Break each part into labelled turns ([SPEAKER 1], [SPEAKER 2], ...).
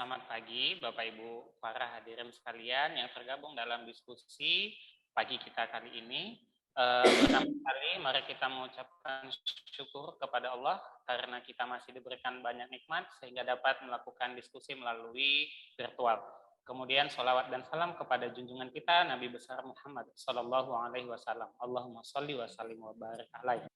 [SPEAKER 1] selamat pagi Bapak Ibu para hadirin sekalian yang tergabung dalam diskusi pagi kita kali ini. Pertama kali mari kita mengucapkan syukur kepada Allah karena kita masih diberikan banyak nikmat sehingga dapat melakukan diskusi melalui virtual. Kemudian sholawat dan salam kepada junjungan kita Nabi besar Muhammad Sallallahu Alaihi Wasallam. Allahumma sholli wa sallim wa barik alaihi.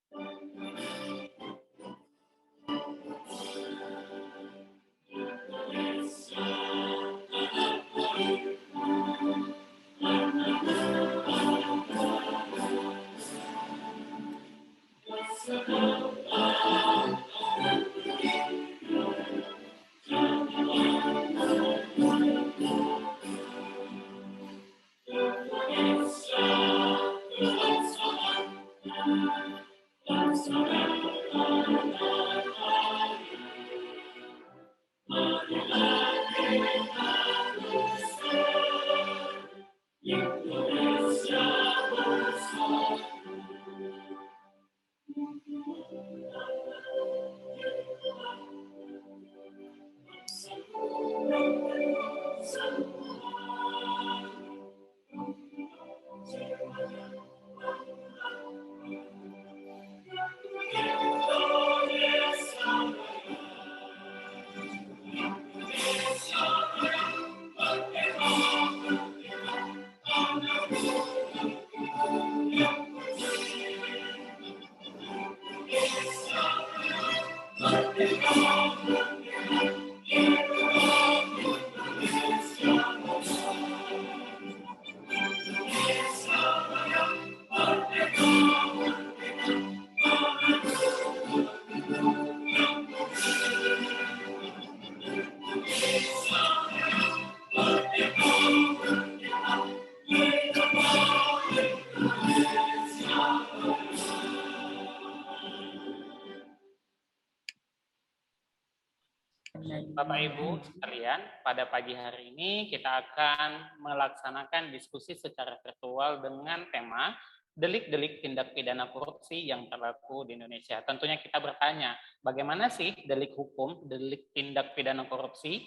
[SPEAKER 1] Bapak Ibu sekalian, pada pagi hari ini kita akan melaksanakan diskusi secara virtual dengan tema delik-delik tindak pidana korupsi yang berlaku di Indonesia. Tentunya kita bertanya, bagaimana sih delik hukum, delik tindak pidana korupsi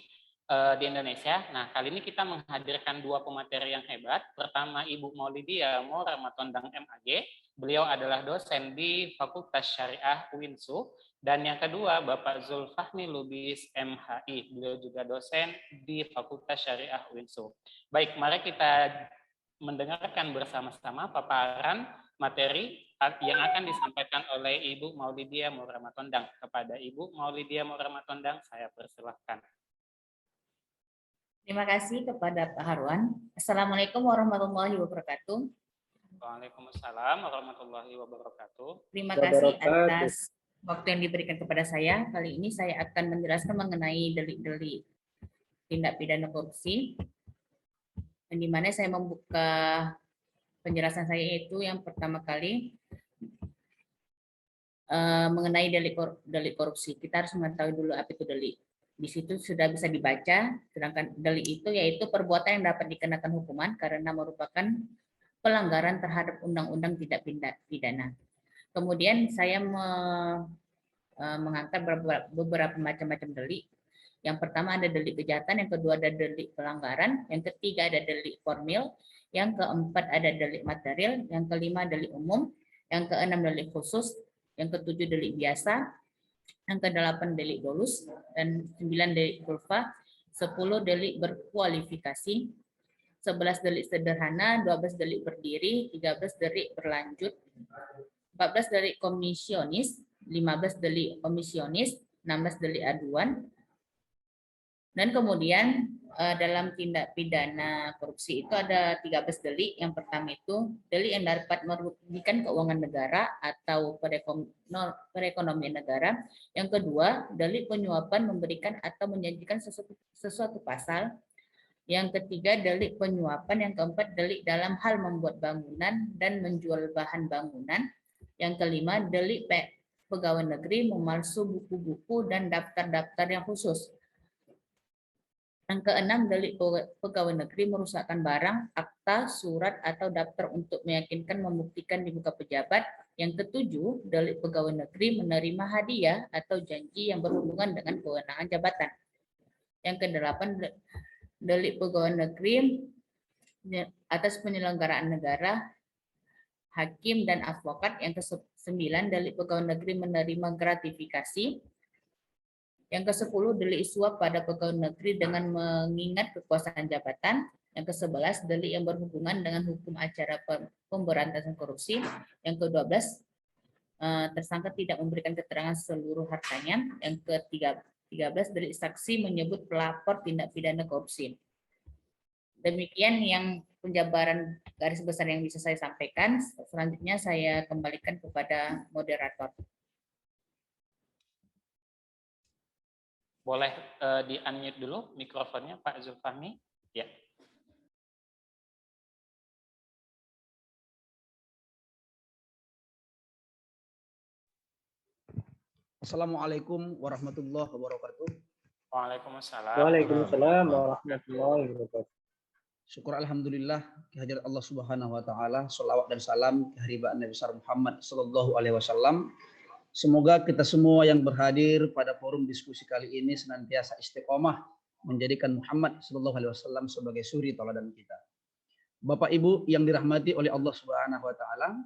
[SPEAKER 1] di Indonesia? Nah, kali ini kita menghadirkan dua pemateri yang hebat. Pertama, Ibu Maulidia Moramatondang MAG. Beliau adalah dosen di Fakultas Syariah UINSU. Dan yang kedua, Bapak Zulfahmi Lubis MHI. Beliau juga dosen di Fakultas Syariah UINSU. Baik, mari kita mendengarkan bersama-sama paparan materi yang akan disampaikan oleh Ibu Maulidia Moramatondang. Kepada Ibu Maulidia Moramatondang, saya persilahkan.
[SPEAKER 2] Terima kasih kepada Pak Harwan. Assalamualaikum warahmatullahi wabarakatuh.
[SPEAKER 1] Waalaikumsalam warahmatullahi wabarakatuh.
[SPEAKER 2] Terima kasih atas waktu yang diberikan kepada saya. Kali ini saya akan menjelaskan mengenai delik-delik tindak pidana korupsi. Yang dimana saya membuka penjelasan saya itu yang pertama kali mengenai delik korupsi. Kita harus mengetahui dulu apa itu delik. Di situ sudah bisa dibaca, sedangkan delik itu yaitu perbuatan yang dapat dikenakan hukuman karena merupakan pelanggaran terhadap undang-undang tindak pidana. Kemudian saya mengangkat beberapa macam-macam delik. Yang pertama ada delik kejahatan, yang kedua ada delik pelanggaran, yang ketiga ada delik formil, yang keempat ada delik material, yang kelima delik umum, yang keenam delik khusus, yang ketujuh delik biasa, yang kedelapan delik dolus, dan 9 delik kulfa, 10 delik berkualifikasi, 11 delik sederhana, 12 delik berdiri, 13 delik berlanjut, 14 delik komisionis, 15 delik komisionis, 16 delik aduan. Dan kemudian dalam tindak pidana korupsi itu ada 13 delik. Yang pertama itu delik yang dapat merugikan keuangan negara atau perekonomian negara. Yang kedua, delik penyuapan memberikan atau menjanjikan sesuatu pasal. Yang ketiga, delik penyuapan. Yang keempat, delik dalam hal membuat bangunan dan menjual bahan bangunan. Yang kelima, delik pegawai negeri memalsu buku-buku dan daftar-daftar yang khusus. Yang keenam, delik pegawai negeri merusakkan barang, akta, surat, atau daftar untuk meyakinkan membuktikan di muka pejabat. Yang ketujuh, delik pegawai negeri menerima hadiah atau janji yang berhubungan dengan kewenangan jabatan. Yang ke-8 delik pegawai negeri atas penyelenggaraan negara, hakim dan advokat. Yang ke-9 delik pegawai negeri menerima gratifikasi. Yang ke-10 delik suap pada pegawai negeri dengan mengingat kekuasaan jabatan. Yang ke-11 delik yang berhubungan dengan hukum acara pemberantasan korupsi. Yang ke-12 tersangka tidak memberikan keterangan seluruh hartanya. Yang ke-13 delik saksi menyebut pelapor tindak pidana korupsi. Demikian yang penjabaran garis besar yang bisa saya sampaikan. Selanjutnya saya kembalikan kepada moderator.
[SPEAKER 1] Boleh di-unmute dulu mikrofonnya Pak Zulfahmi? Ya.
[SPEAKER 3] Assalamualaikum warahmatullahi wabarakatuh.
[SPEAKER 1] Waalaikumsalam.
[SPEAKER 4] Waalaikumsalam warahmatullahi wabarakatuh.
[SPEAKER 3] Syukur alhamdulillah kehadirat Allah Subhanahu wa taala, selawat dan salam kehadirat Nabi besar Muhammad sallallahu alaihi wasallam. Semoga kita semua yang berhadir pada forum diskusi kali ini senantiasa istiqomah menjadikan Muhammad sallallahu alaihi wasallam sebagai suri tauladan kita. Bapak Ibu yang dirahmati oleh Allah Subhanahu wa taala,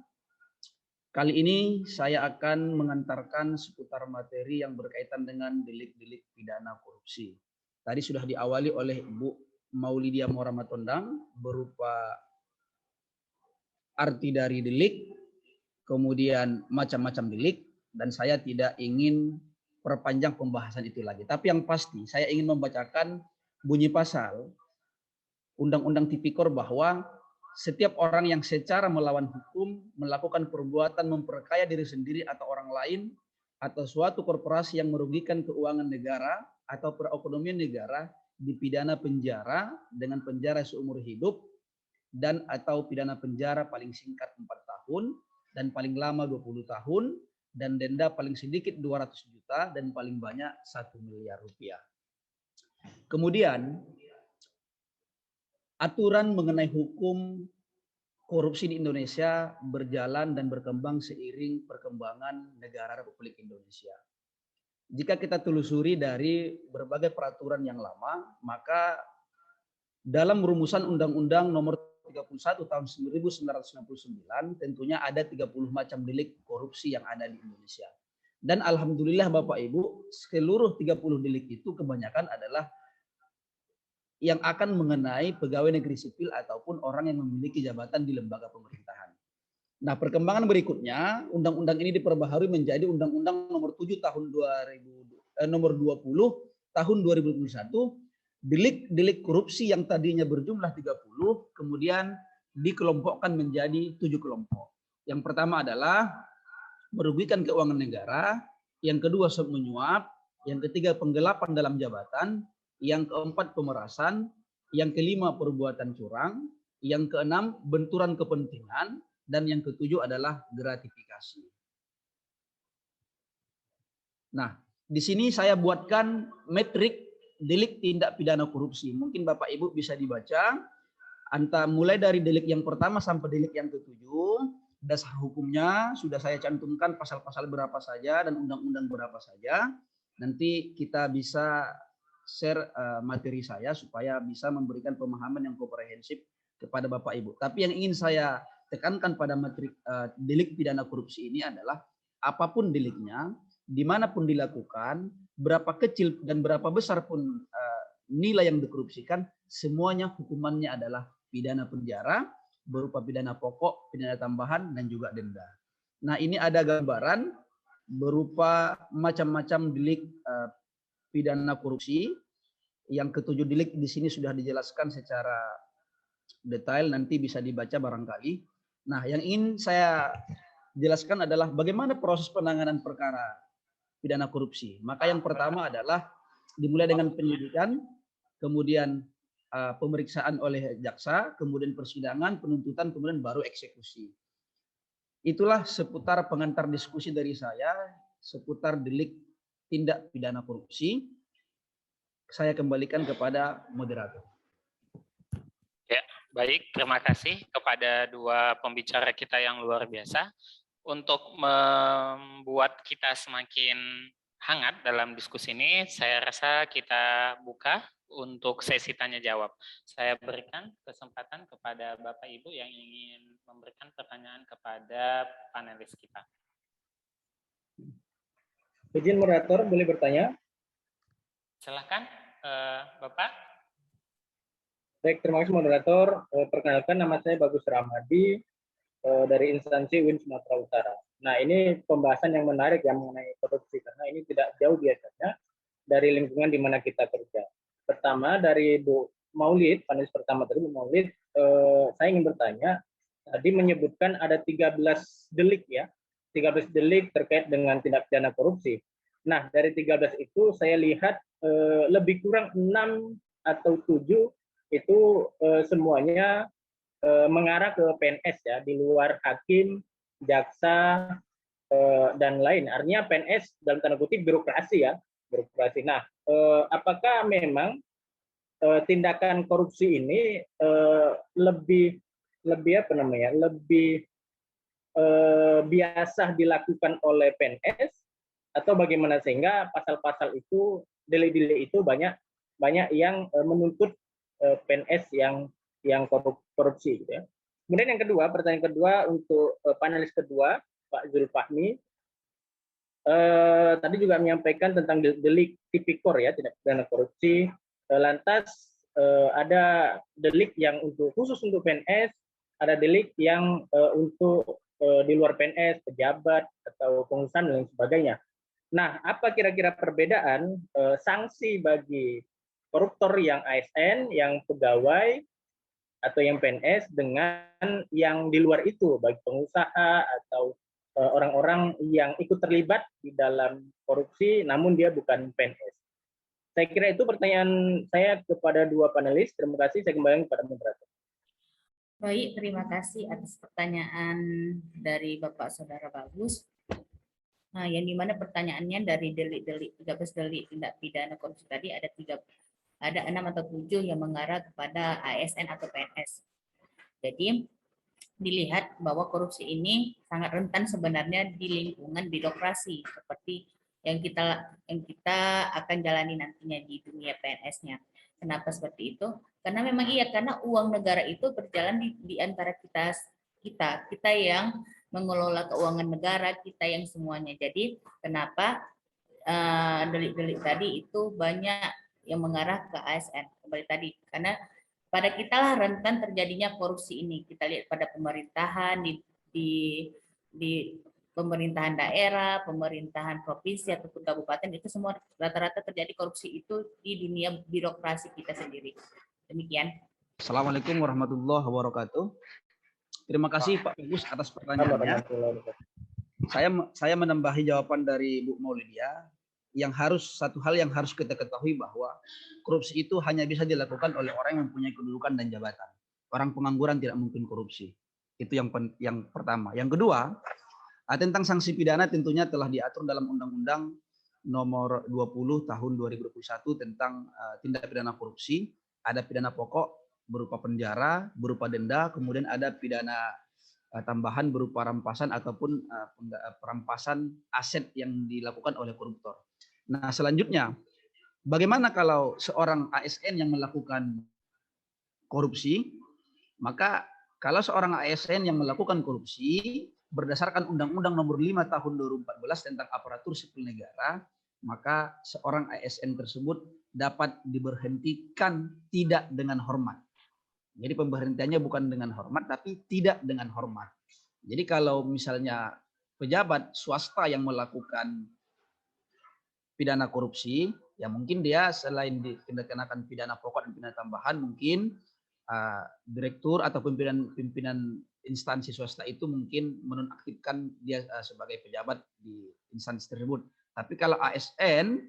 [SPEAKER 3] kali ini saya akan mengantarkan seputar materi yang berkaitan dengan delik-delik pidana korupsi. Tadi sudah diawali oleh Ibu Maulidia Moramatondang berupa arti dari delik, kemudian macam-macam delik, dan saya tidak ingin perpanjang pembahasan itu lagi. Tapi yang pasti saya ingin membacakan bunyi pasal Undang-Undang Tipikor bahwa setiap orang yang secara melawan hukum melakukan perbuatan memperkaya diri sendiri atau orang lain atau suatu korporasi yang merugikan keuangan negara atau perekonomian negara dipidana penjara dengan penjara seumur hidup dan atau pidana penjara paling singkat 4 tahun dan paling lama 20 tahun dan denda paling sedikit 200 juta dan paling banyak 1 miliar rupiah. Kemudian aturan mengenai hukum korupsi di Indonesia berjalan dan berkembang seiring perkembangan negara Republik Indonesia. Jika kita telusuri dari berbagai peraturan yang lama, maka dalam rumusan Undang-Undang Nomor 31 tahun 1999 tentunya ada 30 macam delik korupsi yang ada di Indonesia. Dan alhamdulillah Bapak Ibu, seluruh 30 delik itu kebanyakan adalah yang akan mengenai pegawai negeri sipil ataupun orang yang memiliki jabatan di lembaga pemerintahan. Nah, perkembangan berikutnya, undang-undang ini diperbaharui menjadi Undang-Undang Nomor 7 tahun 20 tahun 2021. Delik korupsi yang tadinya berjumlah 30 kemudian dikelompokkan menjadi 7 kelompok. Yang pertama adalah merugikan keuangan negara, yang kedua suap menyuap, yang ketiga penggelapan dalam jabatan, yang keempat pemerasan, yang kelima perbuatan curang, yang keenam benturan kepentingan, dan yang ketujuh adalah gratifikasi. Nah, di sini saya buatkan metrik delik tindak pidana korupsi. Mungkin Bapak Ibu bisa dibaca mulai dari delik yang pertama sampai delik yang ketujuh. Dasar hukumnya sudah saya cantumkan pasal-pasal berapa saja dan undang-undang berapa saja. Nanti kita bisa share materi saya supaya bisa memberikan pemahaman yang komprehensif kepada Bapak Ibu. Tapi yang ingin saya tekankan pada materi delik pidana korupsi ini adalah apapun deliknya, dimanapun dilakukan, berapa kecil dan berapa besar pun nilai yang dikorupsikan, semuanya hukumannya adalah pidana penjara berupa pidana pokok, pidana tambahan, dan juga denda. Nah, ini ada gambaran berupa macam-macam delik pidana korupsi. Yang ketujuh delik di sini sudah dijelaskan secara detail, nanti bisa dibaca barangkali. Nah, yang ingin saya jelaskan adalah bagaimana proses penanganan perkara pidana korupsi. Maka yang pertama adalah dimulai dengan penyidikan, kemudian pemeriksaan oleh jaksa, kemudian persidangan, penuntutan, kemudian baru eksekusi. Itulah seputar pengantar diskusi dari saya seputar delik tindak pidana korupsi. Saya kembalikan kepada moderator.
[SPEAKER 1] Ya, baik. Terima kasih kepada dua pembicara kita yang luar biasa untuk membuat kita semakin hangat dalam diskusi ini, saya rasa kita buka untuk sesi tanya jawab. Saya berikan kesempatan kepada Bapak Ibu yang ingin memberikan pertanyaan kepada panelis kita.
[SPEAKER 4] Izin moderator, boleh bertanya?
[SPEAKER 1] Silakan, Bapak.
[SPEAKER 4] Baik, terima kasih moderator. Perkenalkan, nama saya Bagus Ramadi dari instansi UIN Sumatera Utara. Nah, ini pembahasan yang menarik yang mengenai korupsi, karena ini tidak jauh biasanya dari lingkungan di mana kita kerja. Pertama, dari Bu Maulid, panelis pertama tadi Bu Maulid, saya ingin bertanya, tadi menyebutkan ada 13 delik ya, 13 delik terkait dengan tindak pidana korupsi. Nah, dari 13 itu saya lihat lebih kurang 6 atau 7 itu semuanya mengarah ke PNS ya, di luar hakim, jaksa, dan lain. Artinya PNS dalam tanda kutip birokrasi ya, birokrasi. Nah, apakah memang tindakan korupsi ini lebih apa namanya, lebih biasa dilakukan oleh PNS atau bagaimana, sehingga pasal-pasal itu, delik-delik itu banyak yang menuntut PNS yang korupsi gitu ya. Kemudian yang kedua, pertanyaan kedua untuk panelis kedua, Pak Zulfahmi, tadi juga menyampaikan tentang delik tipikor ya, tindak pidana korupsi. Lantas ada delik yang khusus untuk PNS, ada delik yang untuk di luar PNS, pejabat atau pengusaha dan lain sebagainya. Nah, apa kira-kira perbedaan sanksi bagi koruptor yang ASN, yang pegawai atau yang PNS dengan yang di luar itu, bagi pengusaha atau orang-orang yang ikut terlibat di dalam korupsi namun dia bukan PNS. Saya kira itu pertanyaan saya kepada dua panelis. Terima kasih, saya kembali kepada moderator.
[SPEAKER 2] Baik, terima kasih atas pertanyaan dari Bapak Saudara Bagus. Nah, yang dimana pertanyaannya dari delik-delik 13 delik tindak pidana korupsi tadi ada 6 atau 7 yang mengarah kepada ASN atau PNS. Jadi dilihat bahwa korupsi ini sangat rentan sebenarnya di lingkungan birokrasi seperti yang kita akan jalani nantinya di dunia PNS-nya. Kenapa seperti itu? Karena memang karena uang negara itu berjalan di antara kita yang mengelola keuangan negara, kita yang semuanya. Jadi kenapa delik-delik tadi itu banyak yang mengarah ke ASN kembali tadi, karena pada kita lah rentan terjadinya korupsi ini. Kita lihat pada pemerintahan di pemerintahan daerah, pemerintahan provinsi ataupun kabupaten, itu semua rata-rata terjadi korupsi itu di dunia birokrasi kita sendiri. Demikian.
[SPEAKER 3] Assalamualaikum warahmatullahi wabarakatuh. Terima kasih Pak Bagus atas pertanyaannya. Saya menambahi jawaban dari Bu Maulidia. Satu hal yang harus kita ketahui bahwa korupsi itu hanya bisa dilakukan oleh orang yang mempunyai kedudukan dan jabatan. Orang pengangguran tidak mungkin korupsi. Itu yang pertama. Yang kedua, tentang sanksi pidana tentunya telah diatur dalam Undang-Undang Nomor 20 Tahun 2021 tentang tindak pidana korupsi. Ada pidana pokok berupa penjara, berupa denda, kemudian ada pidana tambahan berupa rampasan ataupun perampasan aset yang dilakukan oleh koruptor. Nah, selanjutnya, bagaimana kalau seorang ASN yang melakukan korupsi? Maka kalau seorang ASN yang melakukan korupsi berdasarkan Undang-Undang Nomor 5 Tahun 2014 tentang aparatur sipil negara, maka seorang ASN tersebut dapat diberhentikan tidak dengan hormat. Jadi pemberhentiannya bukan dengan hormat, tapi tidak dengan hormat. Jadi kalau misalnya pejabat swasta yang melakukan pidana korupsi, ya mungkin dia selain dikenakan pidana pokok dan pidana tambahan, mungkin direktur atau pimpinan instansi swasta itu mungkin menonaktifkan dia sebagai pejabat di instansi tersebut. Tapi kalau ASN,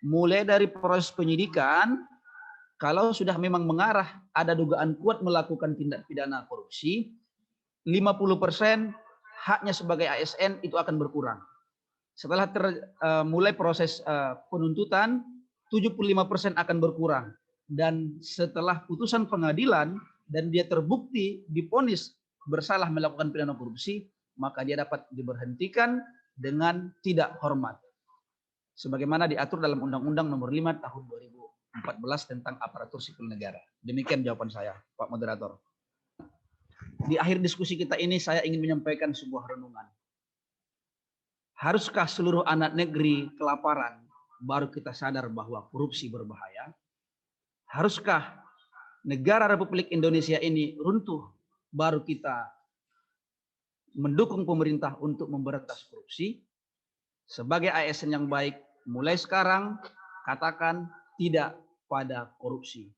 [SPEAKER 3] mulai dari proses penyidikan, kalau sudah memang mengarah ada dugaan kuat melakukan tindak pidana korupsi, 50% haknya sebagai ASN itu akan berkurang. Setelah mulai proses penuntutan, 75% akan berkurang. Dan setelah putusan pengadilan dan dia terbukti divonis bersalah melakukan pidana korupsi, maka dia dapat diberhentikan dengan tidak hormat. sebagaimana diatur dalam Undang-Undang Nomor 5 Tahun 2014 tentang aparatur sipil negara. Demikian jawaban saya, Pak Moderator. Di akhir diskusi kita ini saya ingin menyampaikan sebuah renungan. Haruskah seluruh anak negeri kelaparan baru kita sadar bahwa korupsi berbahaya? Haruskah negara Republik Indonesia ini runtuh baru kita mendukung pemerintah untuk memberantas korupsi? Sebagai ASN yang baik, mulai sekarang katakan tidak pada korupsi.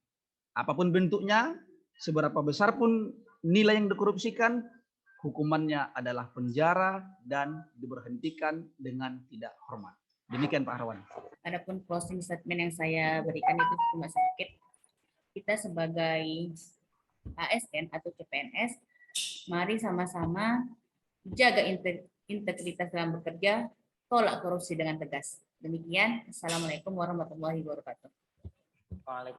[SPEAKER 3] Apapun bentuknya, seberapa besar pun nilai yang dikorupsikan, hukumannya adalah penjara dan diberhentikan dengan tidak hormat. Demikian Pak Harwan.
[SPEAKER 2] Adapun closing statement yang saya berikan itu cuma sedikit. Kita sebagai ASN atau CPNS, mari sama-sama jaga integritas dalam bekerja, tolak korupsi dengan tegas. Demikian, Assalamualaikum warahmatullahi wabarakatuh.
[SPEAKER 1] Waalaikumsalam.